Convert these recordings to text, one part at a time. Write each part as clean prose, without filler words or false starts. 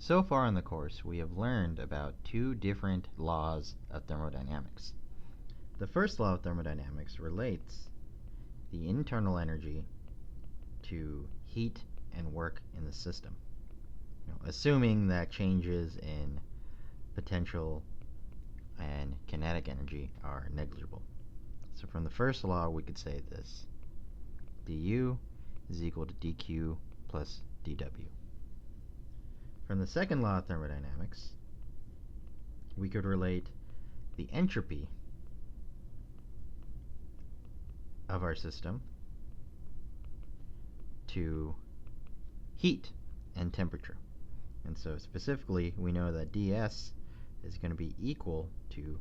So far in the course, we have learned about two different laws of thermodynamics. The first law of thermodynamics relates the internal energy to heat and work in the system, assuming that changes in potential and kinetic energy are negligible. So from the first law, we could say this: du is equal to dq plus dw. From the second law of thermodynamics, we could relate the entropy of our system to heat and temperature. And so specifically, we know that ds is going to be equal to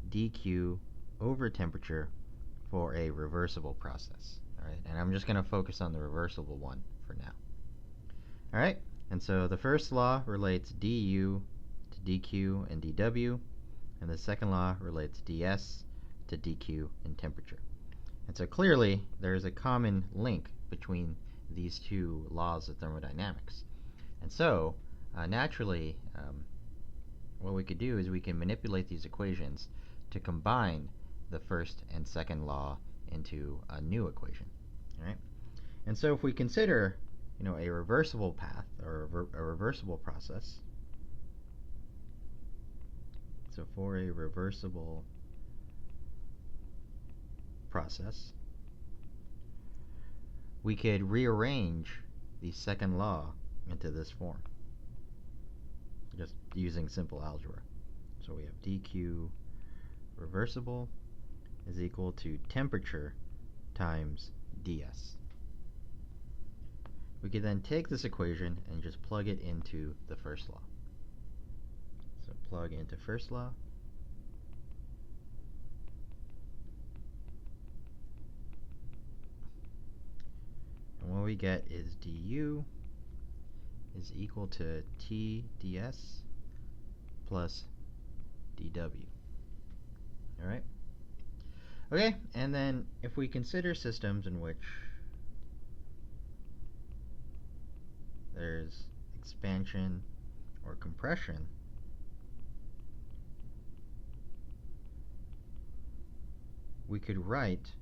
dq over temperature for a reversible process. All right, and I'm just going to focus on the reversible one for now. All right, and so the first law relates du to dq and dw, and the second law relates ds to dq and temperature. And so clearly, there is a common link between these two laws of thermodynamics. And so, naturally, what we could do is we can manipulate these equations to combine the first and second law into a new equation. All right? And so if we consider a reversible path or a reversible process, so for a reversible process, we could rearrange the second law into this form, just using simple algebra. So we have dq reversible is equal to temperature times ds. We could then take this equation and just plug it into the first law. So plug into first law. And what we get is du is equal to T ds plus dw. All right? Okay, and then if we consider systems in which there's expansion or compression, we could write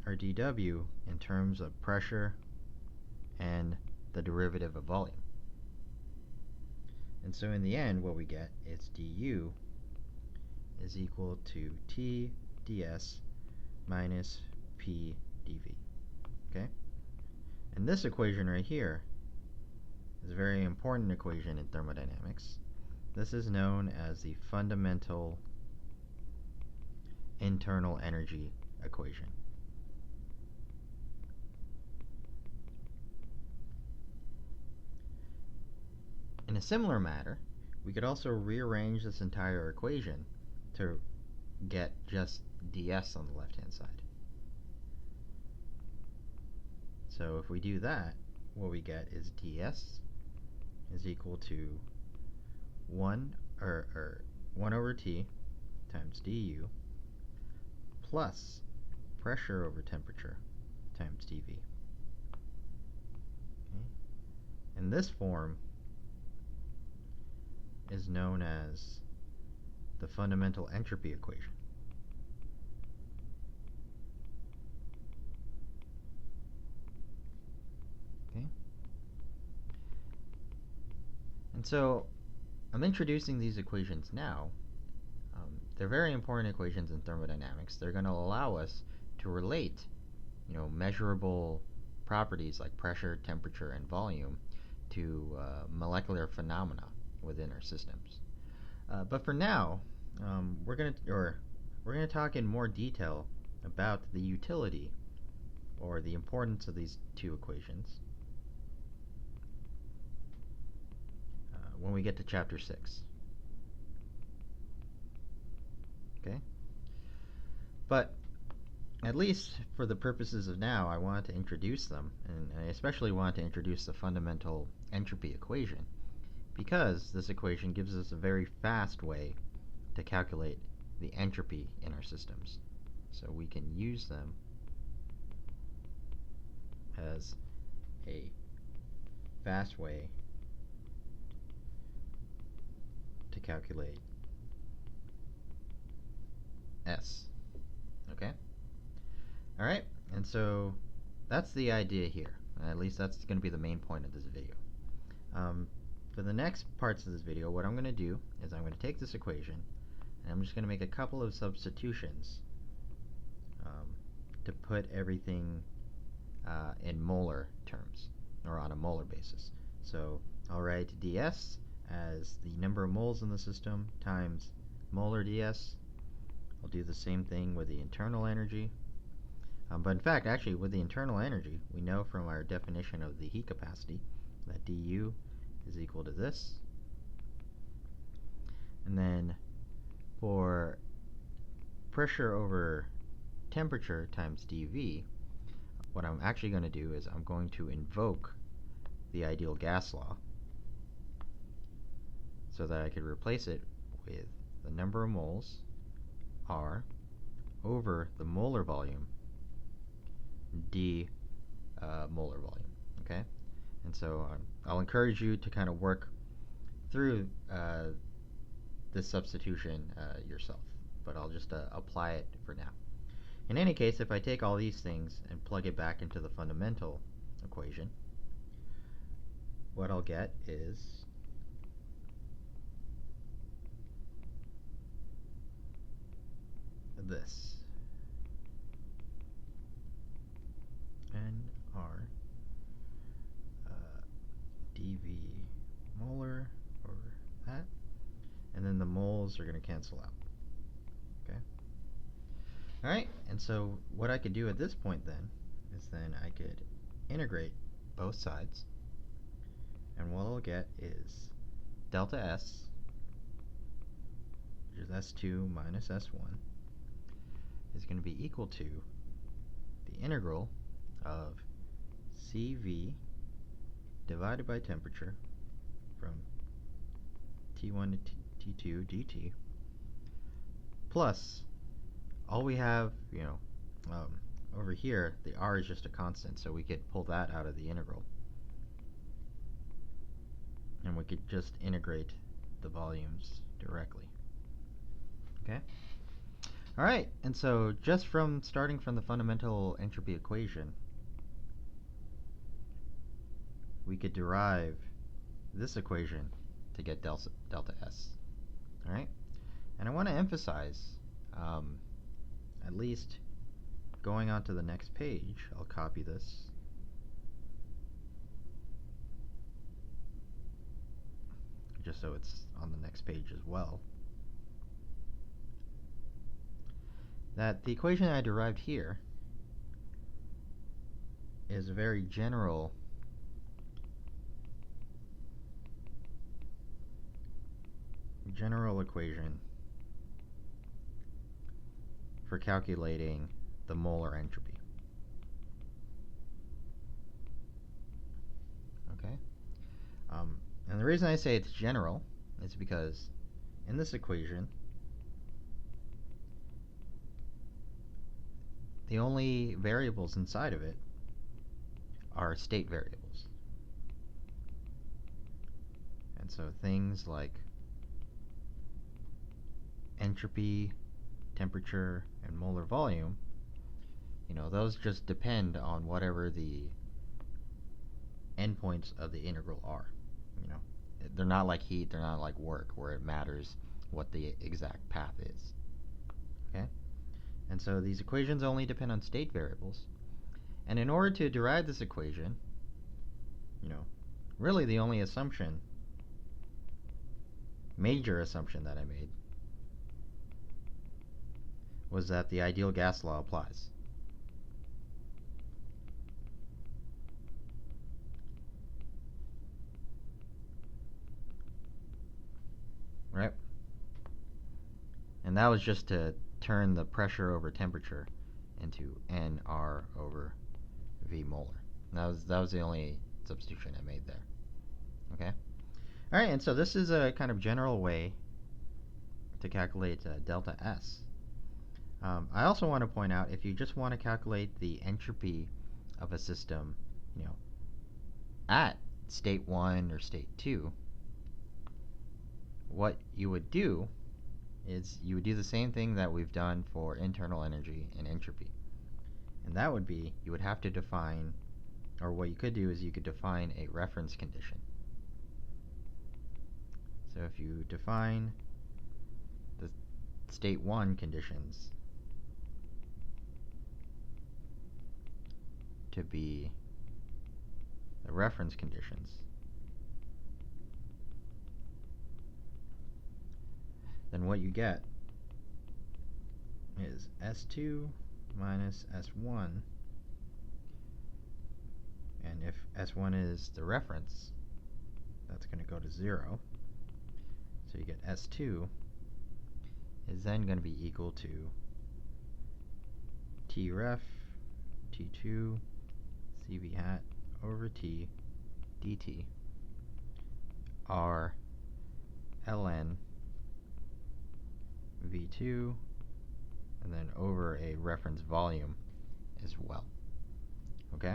our dw in terms of pressure and the derivative of volume. And so in the end, what we get is du is equal to T ds minus P dv. Okay? And this equation right here is a very important equation in thermodynamics. This is known as the fundamental internal energy equation. In a similar manner, we could also rearrange this entire equation to get just ds on the left-hand side. So if we do that, what we get is ds is equal to 1 over t times du plus pressure over temperature times dv. Okay? And this form is known as the fundamental entropy equation. Okay? And so I'm introducing these equations now. They're very important equations in thermodynamics. They're going to allow us to relate, measurable properties like pressure, temperature, and volume to molecular phenomena within our systems. But for now, we're going to talk in more detail about the utility or the importance of these two equations when we get to chapter 6. Okay? But at least for the purposes of now, I wanted to introduce them, and I especially wanted to introduce the fundamental entropy equation, because this equation gives us a very fast way to calculate the entropy in our systems. So we can use them as a fast way to calculate S. Okay? Alright, and so that's the idea here. At least that's going to be the main point of this video. For the next parts of this video, what I'm going to do is I'm going to take this equation and I'm just going to make a couple of substitutions to put everything in molar terms, or on a molar basis. So I'll write ds as the number of moles in the system times molar ds. I'll do the same thing with the internal energy. But in fact, actually, with the internal energy, we know from our definition of the heat capacity that du is equal to this. And then for pressure over temperature times dV, what I'm actually going to do is I'm going to invoke the ideal gas law so that I could replace it with the number of moles, R, over the molar volume, d molar volume. Okay? And so I'll encourage you to kind of work through this substitution yourself, but I'll just apply it for now. In any case, if I take all these things and plug it back into the fundamental equation, what I'll get is this. NR dV molar over that, and then the moles are going to cancel out. Okay. Alright, and so what I could do at this point then is then I could integrate both sides, and what I'll get is delta S, which is S2 minus S1, is going to be equal to the integral of Cv divided by temperature from T1 to T2 dt, plus all we have, over here, the R is just a constant, so we could pull that out of the integral. And we could just integrate the volumes directly. Okay? Alright, and so just from starting from the fundamental entropy equation, we could derive this equation to get delta S. Alright? And I want to emphasize, at least going on to the next page, I'll copy this. Just so it's on the next page as well. That the equation I derived here is a very general equation for calculating the molar entropy. Okay? And the reason I say it's general is because in this equation, the only variables inside of it are state variables. And so things like entropy, temperature, and molar volume, those just depend on whatever the endpoints of the integral are. They're not like heat, they're not like work, where it matters what the exact path is. Okay? And so these equations only depend on state variables. And in order to derive this equation, really the only major assumption that I made was that the ideal gas law applies. Right? And that was just to turn the pressure over temperature into nR over V molar. That was the only substitution I made there. Okay? Alright, and so this is a kind of general way to calculate delta S. I also want to point out, if you just want to calculate the entropy of a system, at state 1 or state 2, what you would do is you would do the same thing that we've done for internal energy and entropy. And that would be, you would have to define, or what you could do is you could define a reference condition. So if you define the state 1 conditions to be the reference conditions, then what you get is S2 minus S1, and if S1 is the reference, that's going to go to 0. So you get S2 is then going to be equal to T ref T2 CV hat over T dt R ln V2 and then over a reference volume as well. Okay?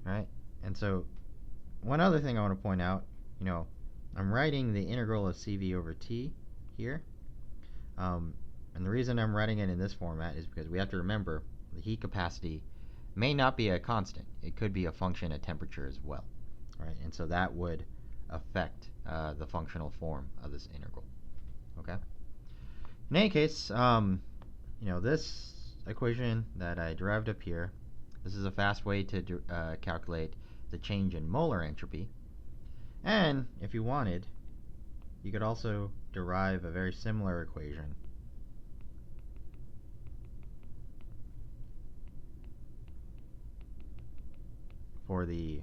Alright? And so one other thing I want to point out, I'm writing the integral of CV over T here. And the reason I'm writing it in this format is because we have to remember the heat capacity may not be a constant. It could be a function at temperature as well. Right? And so that would affect the functional form of this integral. Okay? In any case, this equation that I derived up here, this is a fast way to calculate the change in molar entropy. And if you wanted, you could also derive a very similar equation for the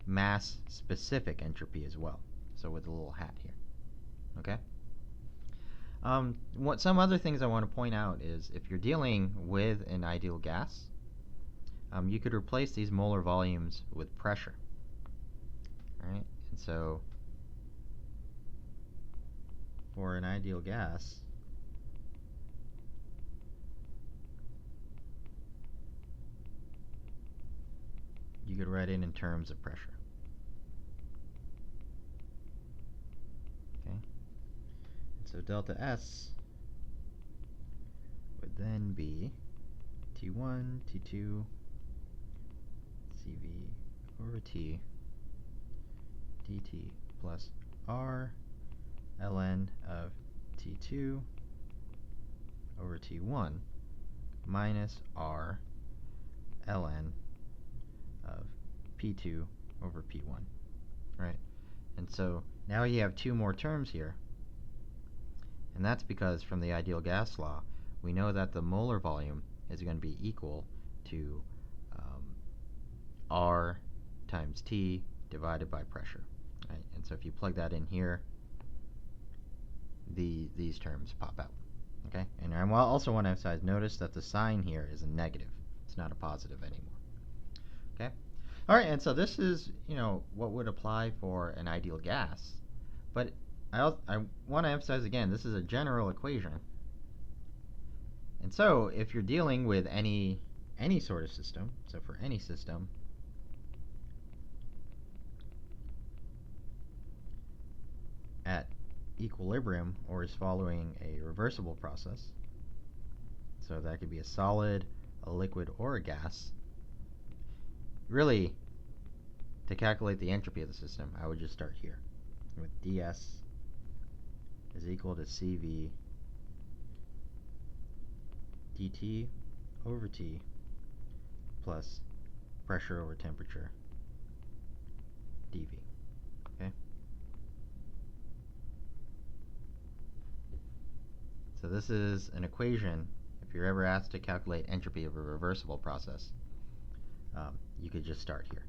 mass-specific entropy as well. So with a little hat here. Okay? Some other things I want to point out is if you're dealing with an ideal gas, you could replace these molar volumes with pressure. Alright? And so for an ideal gas, you could write it in terms of pressure. Okay? And so delta S would then be T1, T2, CV over T dt plus R ln of T2 over T1 minus R ln of P2 over P1. Right? And so now you have two more terms here. And that's because from the ideal gas law, we know that the molar volume is going to be equal to R times T divided by pressure. Right? And so if you plug that in here, these terms pop out. Okay? And I also want to emphasize, notice that the sign here is a negative. It's not a positive anymore. Okay? All right, and so this is, what would apply for an ideal gas. But I want to emphasize again, this is a general equation. And so if you're dealing with any sort of system, so for any system, at equilibrium or is following a reversible process, so that could be a solid, a liquid, or a gas, really, to calculate the entropy of the system, I would just start here with ds is equal to Cv dt over T plus pressure over temperature dV. Okay? So this is an equation. If you're ever asked to calculate entropy of a reversible process, you could just start here.